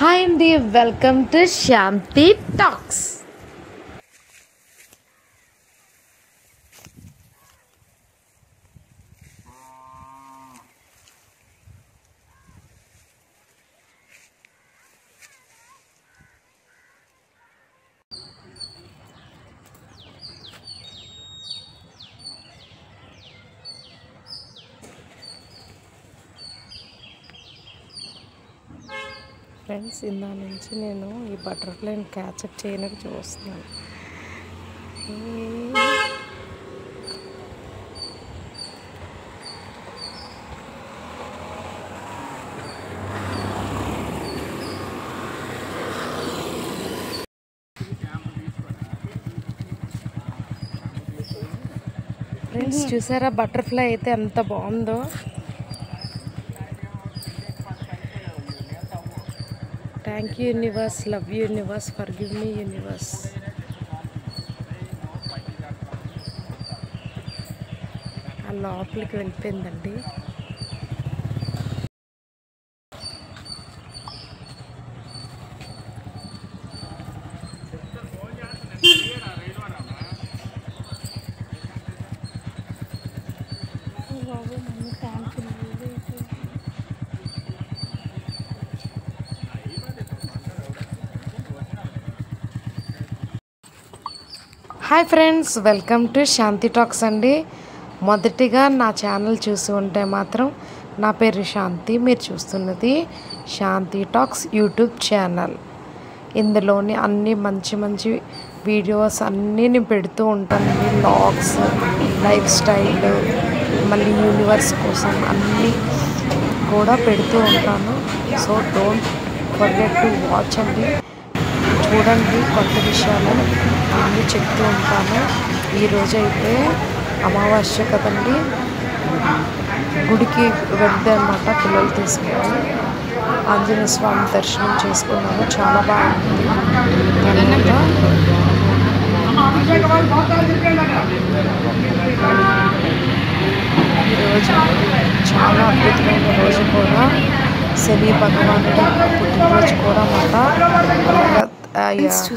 Hi అండి, welcome to Shanti talks. Friends, ఇందా నుంచి నేను ఈ బటర్ఫ్లైని క్యాచప్ చేయడానికి చూస్తున్నాను. ఫ్రెండ్స్, చూసారా బటర్ఫ్లై అయితే ఎంత బాగుందో. Thank you universe, love you universe, forgive me universe. ఆ లోపలికి వెళ్ళిపోయిందండి. Hi friends, welcome to Shanti talks అండి. మొదటిగా నా ఛానల్ చూసి ఉంటే మాత్రం నా పేరు శాంతి, మీరు చూస్తున్నది శాంతి టాక్స్ యూట్యూబ్ ఛానల్. ఇందులోని అన్ని మంచి మంచి వీడియోస్ అన్నీ నేను పెడుతూ ఉంటాను. వ్లాగ్స్, లైఫ్ స్టైల్, మళ్ళీ యూనివర్స్ కోసం అన్నీ కూడా పెడుతూ ఉంటాను. So don't forget to watch అండి, చూడండి. కొత్త విషయాలు అన్నీ చెప్తూ ఉంటాను. ఈరోజు అయితే అమావాస్య కదండి, గుడికి వెళ్తామన్నమాట పిల్లలు తీసుకున్నాను. ఆంజనేయ స్వామి దర్శనం చేసుకున్నాము, చాలా బాగుంది. ఈరోజు చాలా అద్భుతమైన రోజు కూడా, శని భగవానుడు పుట్టినరోజు కూడా మాట.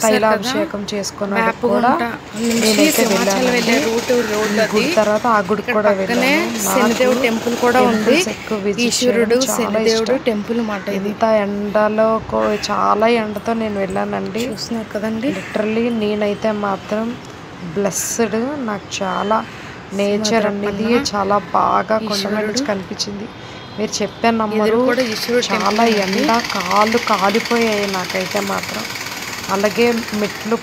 తైలాభిషేకం చేసుకున్నాడు కూడా నేనైతే వెళ్ళాను. గుడి తర్వాత ఆ గుడికి కూడా వెళ్ళాను. టెంపుల్ కూడా ఉంది, ఈశ్వరుడు శనిదేవుడు టెంపుల్ మాట. ఇంత ఎండలో చాలా ఎండతో నేను వెళ్ళానండి, చూస్తున్నారు కదండి. లిటరల్లీ నేనైతే మాత్రం బ్లెస్డ్. నాకు చాలా నేచర్ అనేది చాలా బాగా కొండ మీద నుంచి కనిపించింది. మీరు చెప్పాను నమ్మరు, చాలా ఎండ, కాళ్ళు కాలిపోయాయి నాకైతే మాత్రం. అలాగే మెట్లు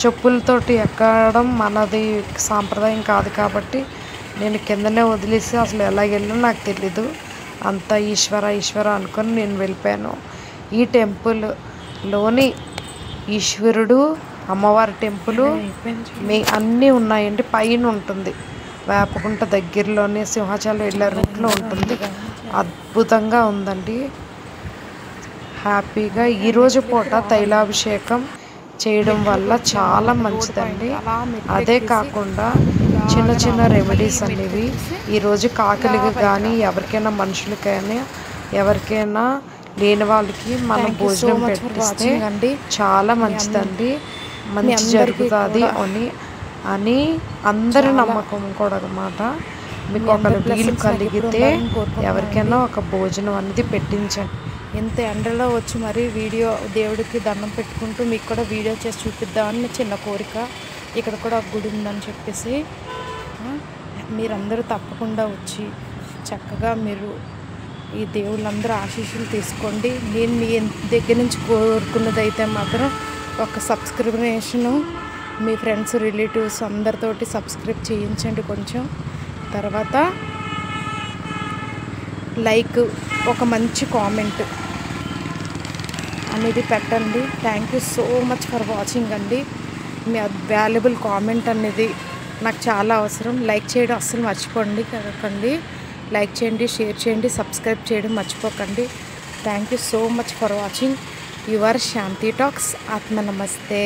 చెప్పులతోటి ఎక్కడం మనది సాంప్రదాయం కాదు కాబట్టి నేను కిందనే వదిలేసి అసలు ఎలా వెళ్ళో నాకు తెలీదు. అంతా ఈశ్వర అనుకొని నేను వెళ్ళిపోయాను. ఈ టెంపుల్లోని ఈశ్వరుడు, అమ్మవారి టెంపుల్ అన్నీ ఉన్నాయండి. పైన ఉంటుంది, వేపకుంట దగ్గరలోనే సింహాచలం వెళ్ళే రూట్లో ఉంటుంది. అద్భుతంగా ఉందండి. హ్యాపీగా ఈరోజు పూట తైలాభిషేకం చేయడం వల్ల చాలా మంచిదండి. అదే కాకుండా చిన్న చిన్న రెమెడీస్ అనేవి ఈరోజు కాకిలికి కానీ ఎవరికైనా మనుషులకైనా ఎవరికైనా లేని వాళ్ళకి మనం భోజనం పెట్టిస్తే చాలా మంచిదండి, మంచి జరుగుతుంది అని అందరి నమ్మకం కూడా అన్నమాట. మీకు ఒక వీలు కలిగితే ఎవరికైనా ఒక భోజనం అనేది పెట్టించండి. ఎంత ఎండలో వచ్చి మరీ వీడియో దేవుడికి దండం పెట్టుకుంటూ మీకు కూడా వీడియో చేసి చూపిద్దామని చిన్న కోరిక. ఇక్కడ కూడా ఒక గుడి ఉందని చెప్పేసి మీరందరూ తప్పకుండా వచ్చి చక్కగా మీరు ఈ దేవుళ్ళందరూ ఆశీస్సులు తీసుకోండి. నేను మీ దగ్గర నుంచి కోరుకున్నది అయితే మాత్రం ఒక సబ్స్క్రిప్షను మీ ఫ్రెండ్స్, రిలేటివ్స్ అందరితోటి సబ్స్క్రైబ్ చేయించండి కొంచెం. తర్వాత లైక్, ఒక మంచి కామెంట్ అనేది పెట్టండి. Thank you so much for watching అండి. మీ వాల్యుబుల్ కామెంట్ అనేది నాకు చాలా అవసరం. లైక్ చేయడం అస్సలు మర్చిపోకండి. లైక్ చేయండి, షేర్ చేయండి, సబ్స్క్రైబ్ చేయడం మర్చిపోకండి. Thank you so much for watching your Shanti talks. ఆత్మ నమస్తే.